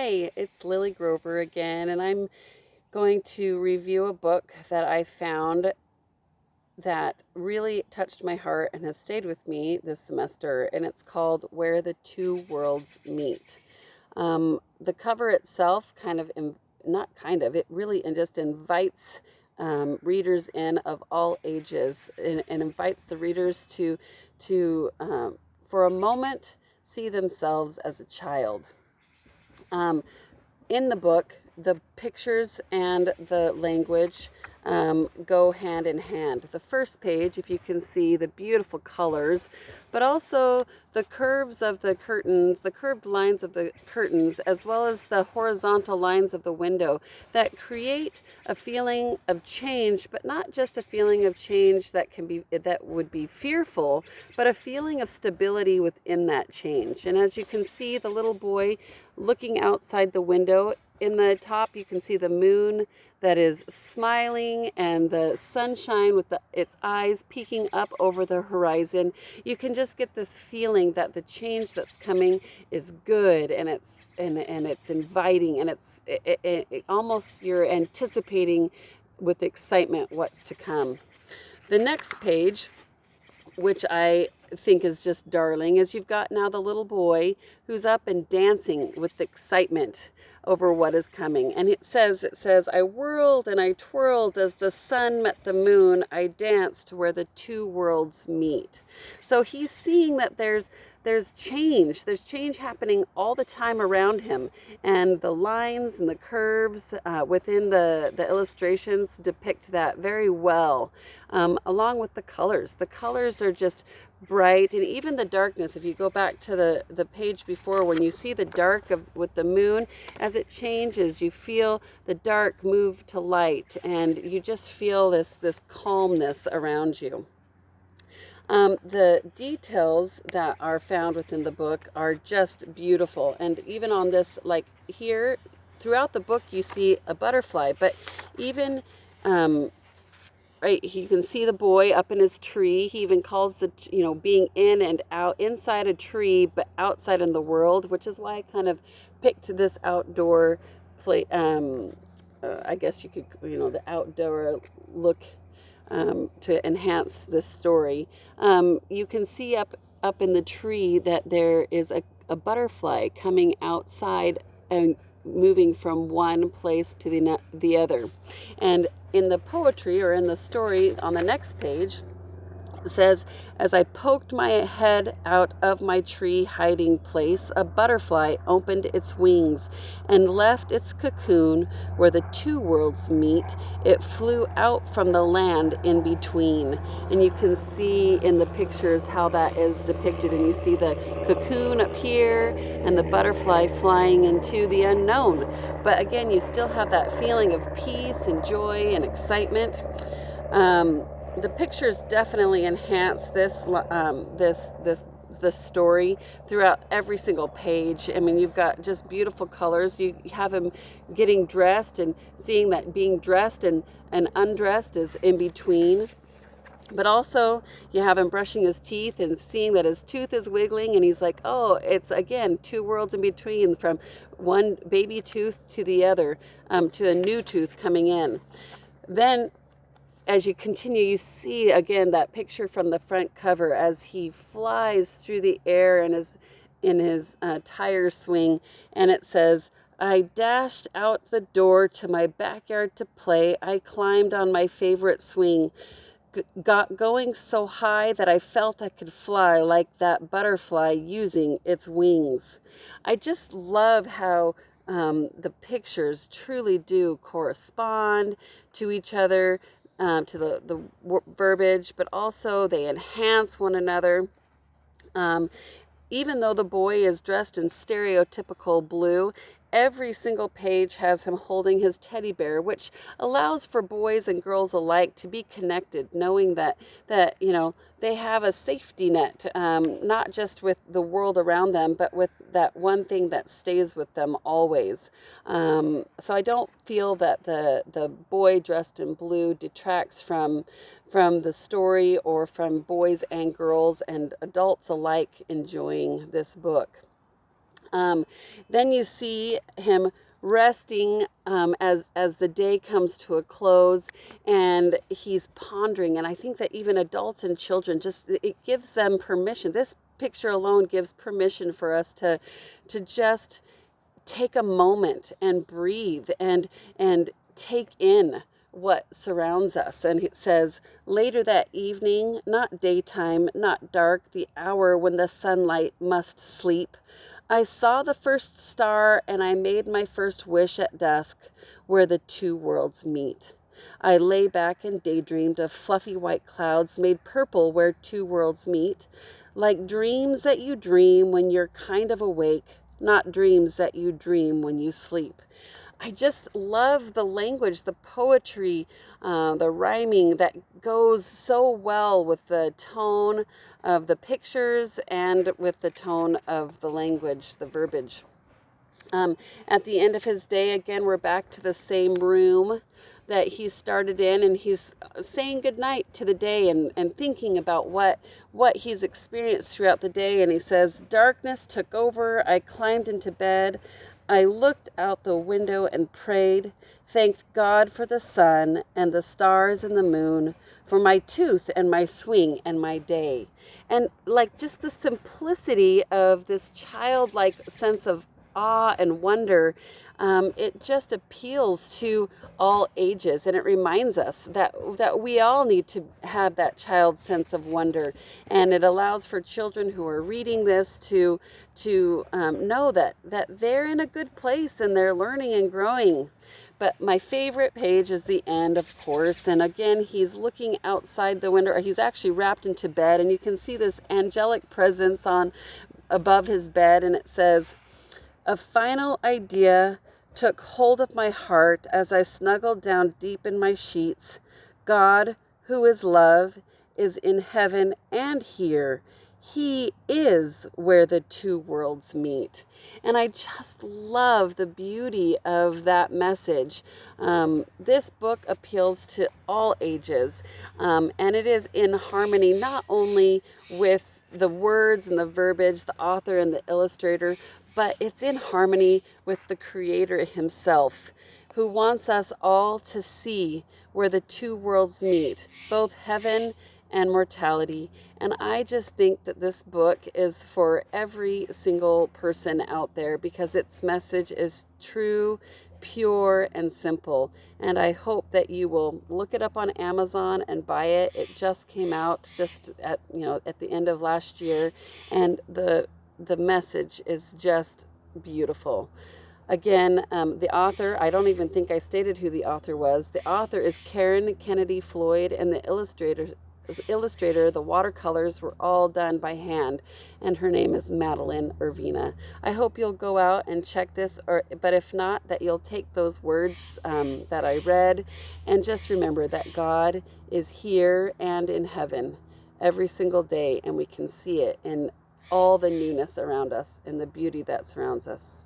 Hi, it's Lily Grover again, and I'm going to review a book that I found that really touched my heart and has stayed with me this semester, and it's called Where the Two Worlds Meet. The cover itself not kind of, it really just invites readers in of all ages and invites the readers to for a moment, see themselves as a child. Um, in the book, the pictures and the language go hand in hand. The first page, if you can see the beautiful colors, but also the curves of the curtains, the curved lines of the curtains, as well as the horizontal lines of the window that create a feeling of change, but not just a feeling of change that would be fearful, but a feeling of stability within that change. And as you can see, the little boy looking outside the window, in the top you can see the moon that is smiling and the sunshine with its eyes peeking up over the horizon. You can just get this feeling that the change that's coming is good, and it's inviting, and it almost you're anticipating with excitement what's to come. The next page, which I think is just darling, is you've got now the little boy who's up and dancing with excitement over what is coming. And it says, I whirled and I twirled as the sun met the moon. I danced where the two worlds meet. So he's seeing that there's change. There's change happening all the time around him. And the lines and the curves within the illustrations depict that very well, along with the colors. The colors are just bright, and even the darkness. If you go back to the page before, when you see the dark with the moon, as it changes, you feel the dark move to light, and you just feel this calmness around you. The details that are found within the book are just beautiful. And even on this, like here, throughout the book, you see a butterfly, but even, right, you can see the boy up in his tree. He even calls being in and out, inside a tree, but outside in the world, which is why I kind of picked this outdoor play. I guess you could, the outdoor look to enhance this story. You can see up in the tree that there is a butterfly coming outside and moving from one place to the other. And in the poetry, or in the story on the next page, it says, as I poked my head out of my tree hiding place, a butterfly opened its wings and left its cocoon where the two worlds meet. It flew out from the land in between. And you can see in the pictures how that is depicted. And you see the cocoon up here and the butterfly flying into the unknown. But again, you still have that feeling of peace and joy and excitement. The pictures definitely enhance this story throughout every single page. I mean, you've got just beautiful colors. You have him getting dressed and seeing that being dressed and undressed is in between. But also, you have him brushing his teeth and seeing that his tooth is wiggling, and he's like, oh, it's again two worlds in between, from one baby tooth to the other, to a new tooth coming in. Then as you continue, you see again that picture from the front cover as he flies through the air in his tire swing, and it says, I dashed out the door to my backyard to play. I climbed on my favorite swing, got going so high that I felt I could fly like that butterfly using its wings. I just love how the pictures truly do correspond to each other, to the verbiage, but also they enhance one another. Even though the boy is dressed in stereotypical blue, every single page has him holding his teddy bear, which allows for boys and girls alike to be connected, knowing that they have a safety net, not just with the world around them, but with that one thing that stays with them always. So I don't feel that the boy dressed in blue detracts from the story, or from boys and girls and adults alike enjoying this book. Um, then you see him resting as the day comes to a close, and he's pondering. And I think that even adults and children, just it gives them permission. This picture alone gives permission for us to just take a moment and breathe and take in what surrounds us. And it says, later that evening, not daytime, not dark, the hour when the sunlight must sleep, I saw the first star and I made my first wish at dusk where the two worlds meet. I lay back and daydreamed of fluffy white clouds made purple where two worlds meet, like dreams that you dream when you're kind of awake, not dreams that you dream when you sleep. I just love the language, the poetry, the rhyming that goes so well with the tone of the pictures and with the tone of the language, the verbiage. At the end of his day, again, we're back to the same room that he started in, and he's saying goodnight to the day and thinking about what he's experienced throughout the day. And he says, darkness took over. I climbed into bed. I looked out the window and prayed, thanked God for the sun and the stars and the moon, for my tooth and my swing and my day. And like just the simplicity of this childlike sense of awe and wonder, it just appeals to all ages, and it reminds us that we all need to have that child sense of wonder, and it allows for children who are reading this to know that they're in a good place and they're learning and growing. But my favorite page is the end, of course. And again, he's looking outside the window, or he's actually wrapped into bed, and you can see this angelic presence on above his bed, and it says, a final idea took hold of my heart as I snuggled down deep in my sheets. God, who is love, is in heaven and here. He is where the two worlds meet. And I just love the beauty of that message. This book appeals to all ages, and it is in harmony not only with the words and the verbiage, the author and the illustrator, but it's in harmony with the Creator himself, who wants us all to see where the two worlds meet, both heaven and mortality. And I just think that this book is for every single person out there because its message is true, pure, and simple. And I hope that you will look it up on Amazon and buy it. It just came out just at the end of last year, and the message is just beautiful. Again, the author, I don't even think I stated who the author was. The author is Karen Kennedy Floyd, and the illustrator, the watercolors were all done by hand, and her name is Madeline Irvina. I hope you'll go out and check this, but if not, that you'll take those words that I read and just remember that God is here and in heaven every single day, and we can see it in all the newness around us and the beauty that surrounds us.